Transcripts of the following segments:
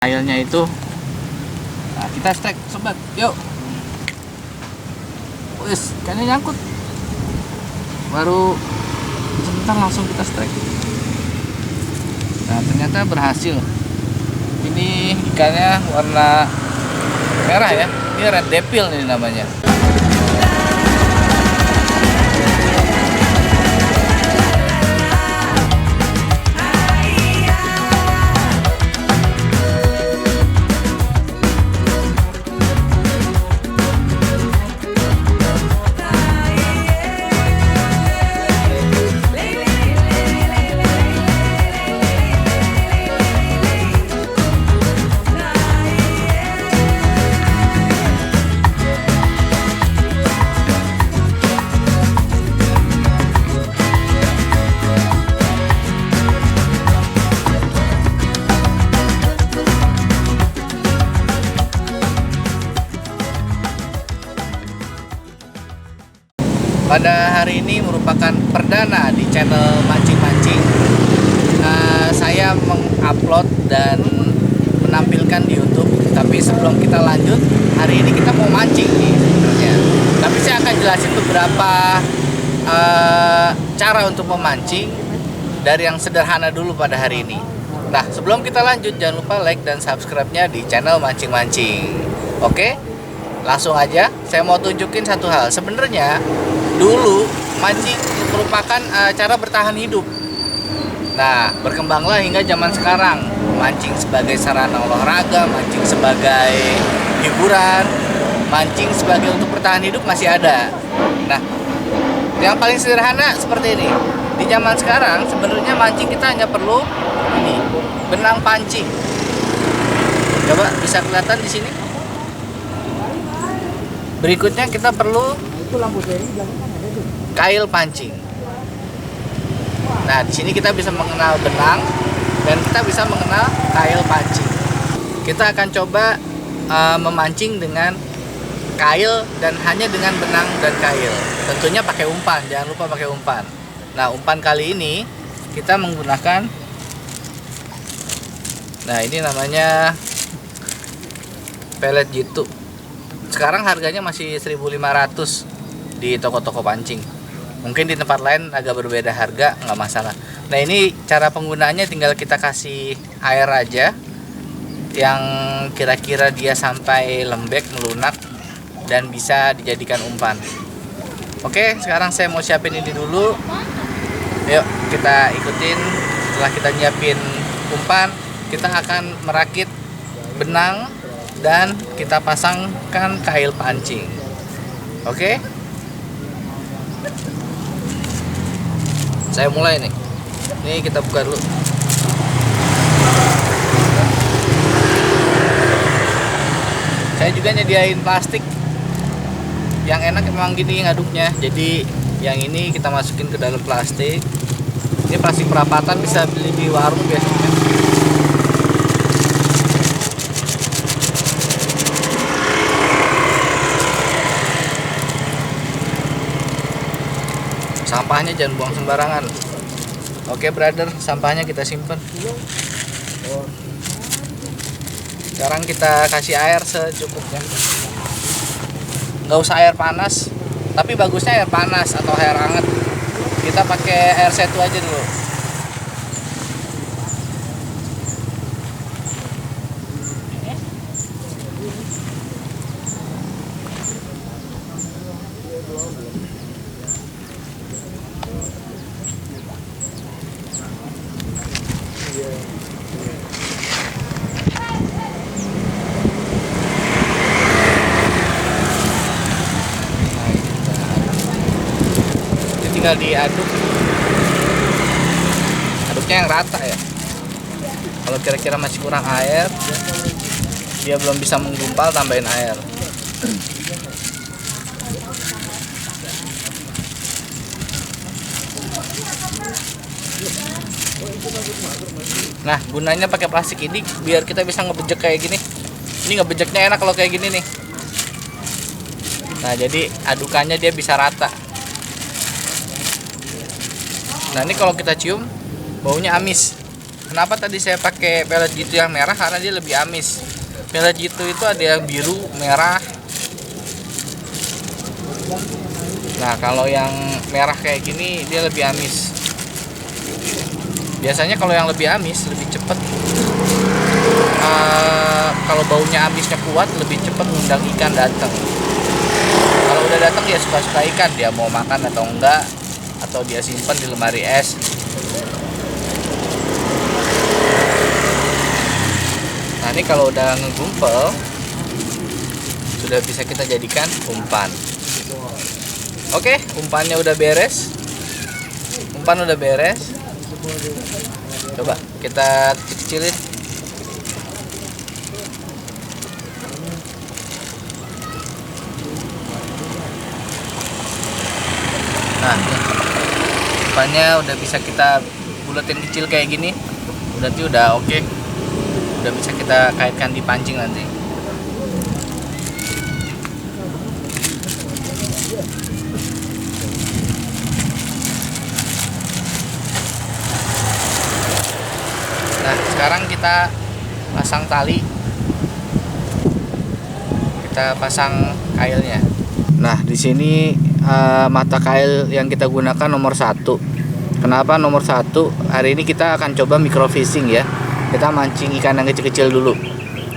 Ailnya itu. Nah, kita strike sobat, yuk. Wis, ikannya nyangkut. Baru sebentar langsung kita strike. Nah, ternyata berhasil. Ini ikannya warna merah ya. Ini red devil ini namanya. Pada hari ini merupakan perdana di channel mancing-mancing. Saya mengupload dan menampilkan di YouTube. Tapi sebelum kita lanjut, hari ini kita mau mancing nih sebenarnya. Tapi saya akan jelasin beberapa cara untuk memancing dari yang sederhana dulu pada hari ini. Nah, sebelum kita lanjut, jangan lupa like dan subscribe-nya di channel mancing-mancing. Oke? Langsung aja, saya mau tunjukin satu hal. Sebenarnya dulu mancing merupakan cara bertahan hidup. Nah, berkembanglah hingga zaman sekarang. Mancing sebagai sarana olahraga, mancing sebagai hiburan, mancing sebagai untuk bertahan hidup masih ada. Nah, yang paling sederhana seperti ini. Di zaman sekarang sebenarnya mancing kita hanya perlu ini, benang pancing. Coba bisa kelihatan di sini. Berikutnya kita perlu kail pancing. Nah, di sini kita bisa mengenal benang dan kita bisa mengenal kail pancing. Kita akan coba memancing dengan kail dan hanya dengan benang dan kail. Tentunya pakai umpan, jangan lupa pakai umpan. Nah, umpan kali ini kita menggunakan, nah ini namanya pelet jitu. Sekarang harganya masih 1.500 di toko-toko pancing. Mungkin di tempat lain agak berbeda harga, nggak masalah. Nah, ini cara penggunaannya tinggal kita kasih air aja yang kira-kira dia sampai lembek, melunak, dan bisa dijadikan umpan. Oke, sekarang saya mau siapin ini dulu. Yuk kita ikutin. Setelah kita nyiapin umpan, kita akan merakit benang dan kita pasangkan kail pancing. Oke, saya mulai nih. Ini kita buka dulu. Saya juga nyediain plastik. Yang enak memang gini ngaduknya. Jadi yang ini kita masukin ke dalam plastik. Ini plastik perapatan, bisa beli di warung biasanya. Sampahnya jangan buang sembarangan. Oke, brother, sampahnya kita simpan. Sekarang kita kasih air secukupnya. Nggak usah air panas, tapi bagusnya air panas atau air hangat. Kita pakai air setu aja dulu. Tinggal diaduk, aduknya yang rata ya. Kalau kira-kira masih kurang air, dia belum bisa menggumpal, tambahin air. Nah, gunanya pakai plastik ini biar kita bisa ngebejek kayak gini. Ini ngebejeknya enak kalau kayak gini nih. Nah, jadi adukannya dia bisa rata. Nah, ini kalau kita cium baunya amis. Kenapa tadi saya pakai pelet jitu yang merah? Karena dia lebih amis. Pelet jitu itu ada yang biru, merah. Nah, kalau yang merah kayak gini dia lebih amis. Biasanya kalau yang lebih amis lebih cepet. Kalau baunya amisnya kuat, lebih cepet ngundang ikan datang. Kalau udah datang ya suka-suka ikan, dia mau makan atau enggak, atau dia simpan di lemari es. Nah, ini kalau udah ngegumpel sudah bisa kita jadikan umpan. Oke, umpannya udah beres. Umpan udah beres. Coba kita kecilin. Nah, umpannya udah bisa kita buletin kecil kayak gini. Berarti udah oke. Udah bisa kita kaitkan di pancing nanti. Nah, sekarang kita pasang tali. Kita pasang kailnya. Nah, di sini mata kail yang kita gunakan nomor 1. Kenapa nomor 1? Hari ini kita akan coba microfishing ya. Kita mancing ikan yang kecil-kecil dulu.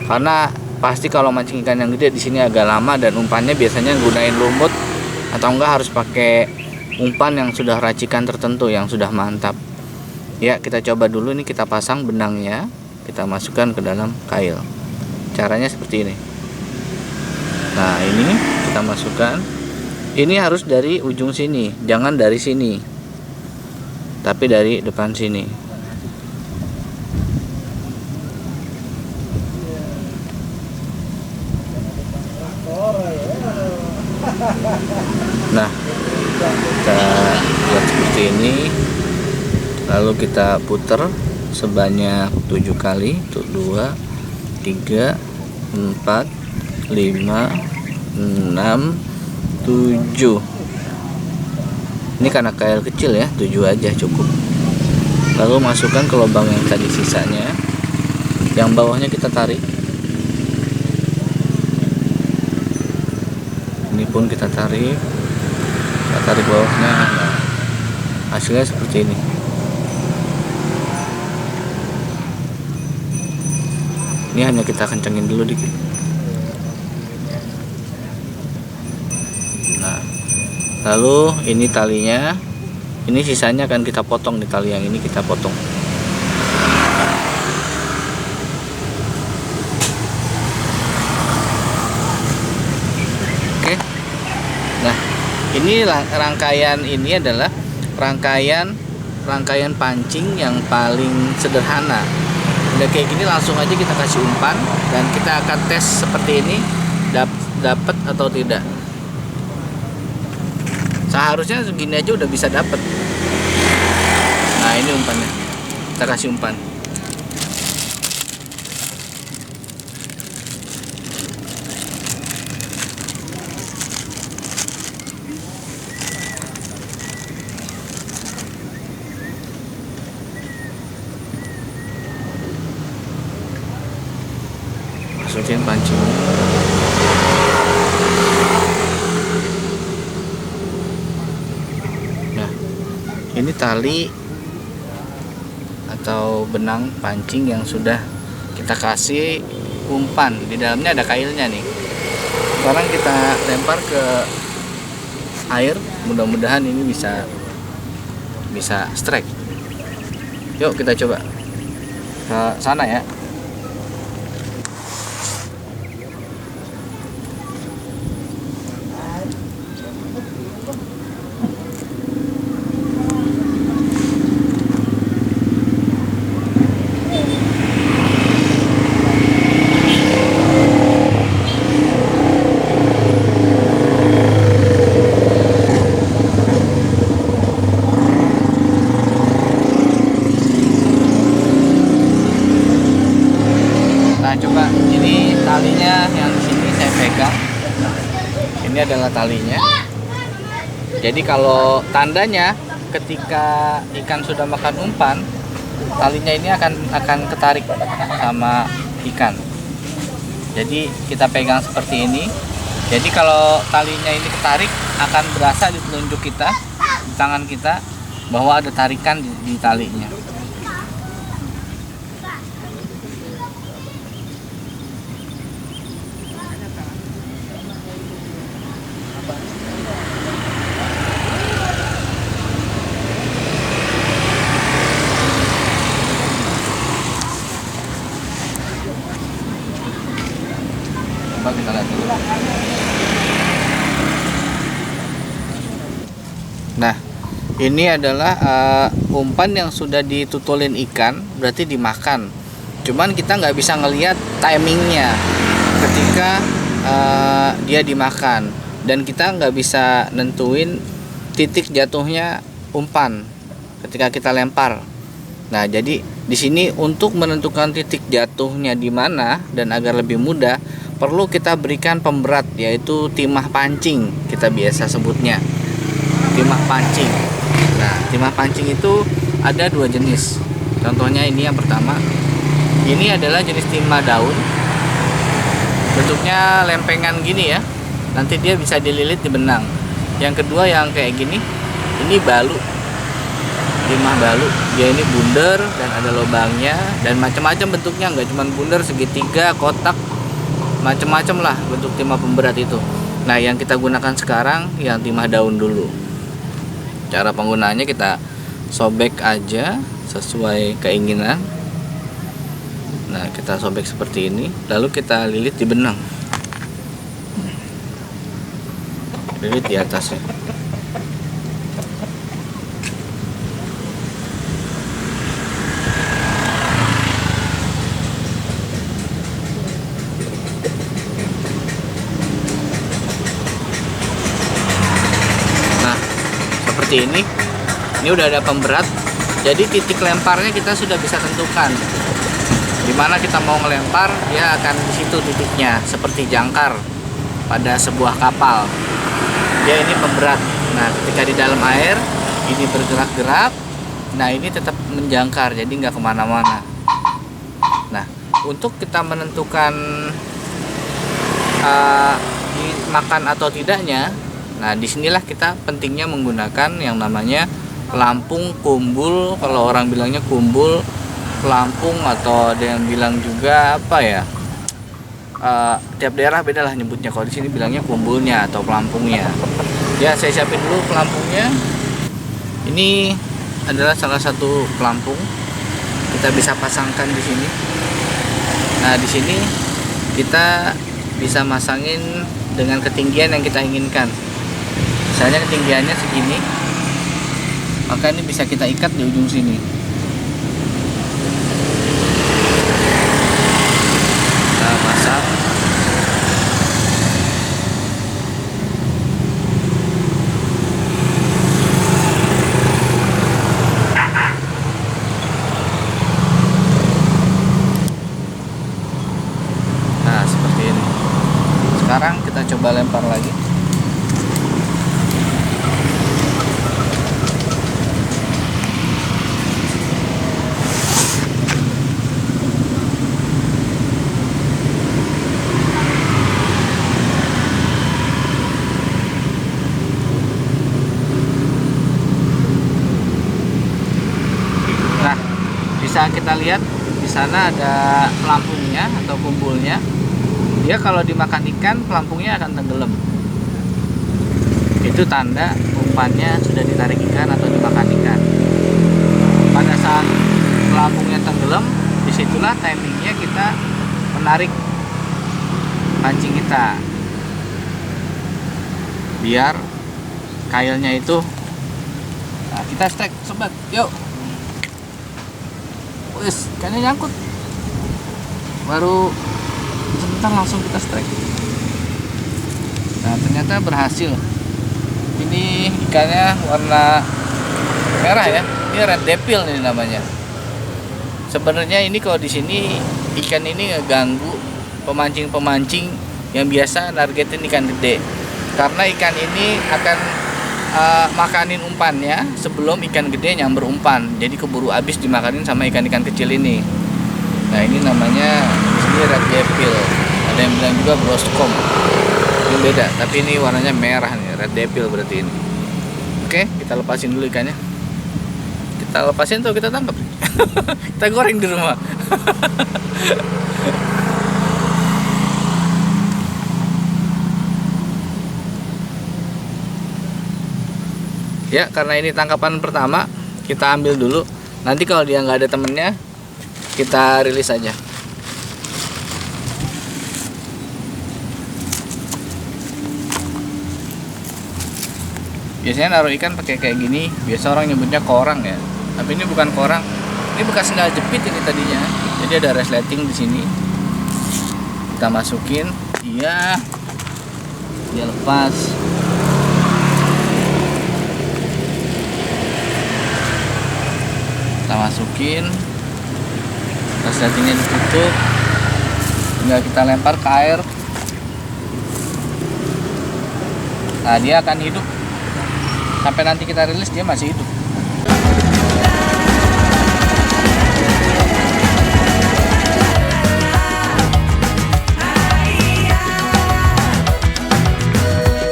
Karena pasti kalau mancing ikan yang gede di sini agak lama dan umpannya biasanya gunain lumut atau enggak harus pakai umpan yang sudah racikan tertentu yang sudah mantap. Ya, kita coba dulu nih, kita pasang benangnya, kita masukkan ke dalam kail. Caranya seperti ini. Nah, ini kita masukkan. Ini harus dari ujung sini, jangan dari sini. Tapi dari depan sini. Nah, kita buat seperti ini. Lalu kita putar sebanyak 7 kali. 2, 3, 4, 5, 6, 7. Ini karena kail kecil ya, 7 aja cukup. Lalu masukkan ke lubang yang tadi sisanya. Yang bawahnya kita tarik. Ini pun kita tarik. Kita tarik bawahnya. Nah, hasilnya seperti ini. Ini hanya kita kencengin dulu dikit. Nah, lalu ini talinya. Ini sisanya akan kita potong, di tali yang ini kita potong. Oke. Nah, ini rangkaian ini adalah rangkaian pancing yang paling sederhana. Udah kayak gini langsung aja kita kasih umpan dan kita akan tes seperti ini dapat atau tidak. Seharusnya segini aja udah bisa dapat. Nah, ini umpannya. Kita kasih umpan. Masukin pancing. Nah, ini tali atau benang pancing yang sudah kita kasih umpan. Di dalamnya ada kailnya nih. Sekarang kita lempar ke air. Mudah-mudahan ini bisa strike. Yuk kita coba ke sana ya. Nah, coba ini talinya yang di sini saya pegang. Ini adalah talinya. Jadi kalau tandanya ketika ikan sudah makan umpan, talinya ini akan ketarik sama ikan. Jadi kita pegang seperti ini. Jadi kalau talinya ini ketarik, akan berasa di telunjuk kita, di tangan kita, bahwa ada tarikan di talinya. Coba kita lihat dulu. Nah, ini adalah umpan yang sudah ditutulin ikan, berarti dimakan. Cuman kita nggak bisa ngelihat timingnya ketika dia dimakan, dan kita nggak bisa nentuin titik jatuhnya umpan ketika kita lempar. Nah, jadi di sini untuk menentukan titik jatuhnya di mana dan agar lebih mudah, perlu kita berikan pemberat, yaitu timah pancing, kita biasa sebutnya timah pancing. Nah, timah pancing itu ada dua jenis. Contohnya ini yang pertama, ini adalah jenis timah daun, bentuknya lempengan gini ya, nanti dia bisa dililit di benang. Yang kedua yang kayak gini, ini balu, timah balu. Dia ini bundar dan ada lubangnya, dan macam-macam bentuknya, nggak cuma bundar, segitiga, kotak, macam-macam lah bentuk timah pemberat itu. Nah, yang kita gunakan sekarang yang timah daun dulu. Cara penggunaannya kita sobek aja sesuai keinginan. Nah, kita sobek seperti ini, lalu kita lilit di benang, lilit di atasnya. Ini udah ada pemberat, jadi titik lemparnya kita sudah bisa tentukan dimana kita mau ngelempar. Dia akan di situ titiknya, seperti jangkar pada sebuah kapal. Dia ini pemberat. Nah, ketika di dalam air ini bergerak-gerak, nah ini tetap menjangkar, jadi nggak kemana-mana. Nah, untuk kita menentukan dimakan atau tidaknya, nah, disinilah kita pentingnya menggunakan yang namanya pelampung kumbul. Kalau orang bilangnya kumbul, pelampung, atau ada yang bilang juga apa ya? Tiap daerah beda lah nyebutnya. Kalau di sini bilangnya kumbulnya atau pelampungnya. Ya, saya siapin dulu pelampungnya. Ini adalah salah satu pelampung. Kita bisa pasangkan di sini. Nah, di sini kita bisa masangin dengan ketinggian yang kita inginkan. Misalnya ketinggiannya segini, maka ini bisa kita ikat di ujung sini. Kita pasang. Nah, seperti ini. Sekarang kita coba lempar lagi. Bisa kita lihat di sana ada pelampungnya atau kumbulnya. Dia kalau dimakan ikan, pelampungnya akan tenggelam. Itu tanda umpannya sudah ditarik ikan atau dimakan ikan. Pada saat pelampungnya tenggelam, disitulah timingnya kita menarik pancing kita, biar kailnya itu. Nah, kita strike sobat, yuk. Wes, ikannya nyangkut. Baru sebentar langsung kita strike. Nah, ternyata berhasil. Ini ikannya warna merah ya. Ini red devil ini namanya. Sebenarnya ini kalau di sini ikan ini ngeganggu pemancing-pemancing yang biasa nargetin ikan gede. Karena ikan ini akan makanin umpannya sebelum ikan gede nyamber umpan, jadi keburu habis dimakanin sama ikan-ikan kecil ini. Nah ini namanya ini red devil, ada yang bilang juga broscom, ini beda tapi ini warnanya merah nih, red devil berarti ini. Oke, kita lepasin dulu ikannya. Kita lepasin tuh, kita tangkap. Kita goreng di rumah. Ya, karena ini tangkapan pertama, kita ambil dulu. Nanti kalau dia nggak ada temennya, kita rilis aja. Biasanya naruh ikan pakai kayak gini, biasa orang nyebutnya korang ya. Tapi ini bukan korang, ini bekas sendal jepit ini tadinya. Jadi ada resleting di sini. Kita masukin, iya, dia lepas. Kita masukin, resletingnya ditutup, tinggal kita lempar ke air. Nah dia akan hidup sampai nanti kita rilis, dia masih hidup.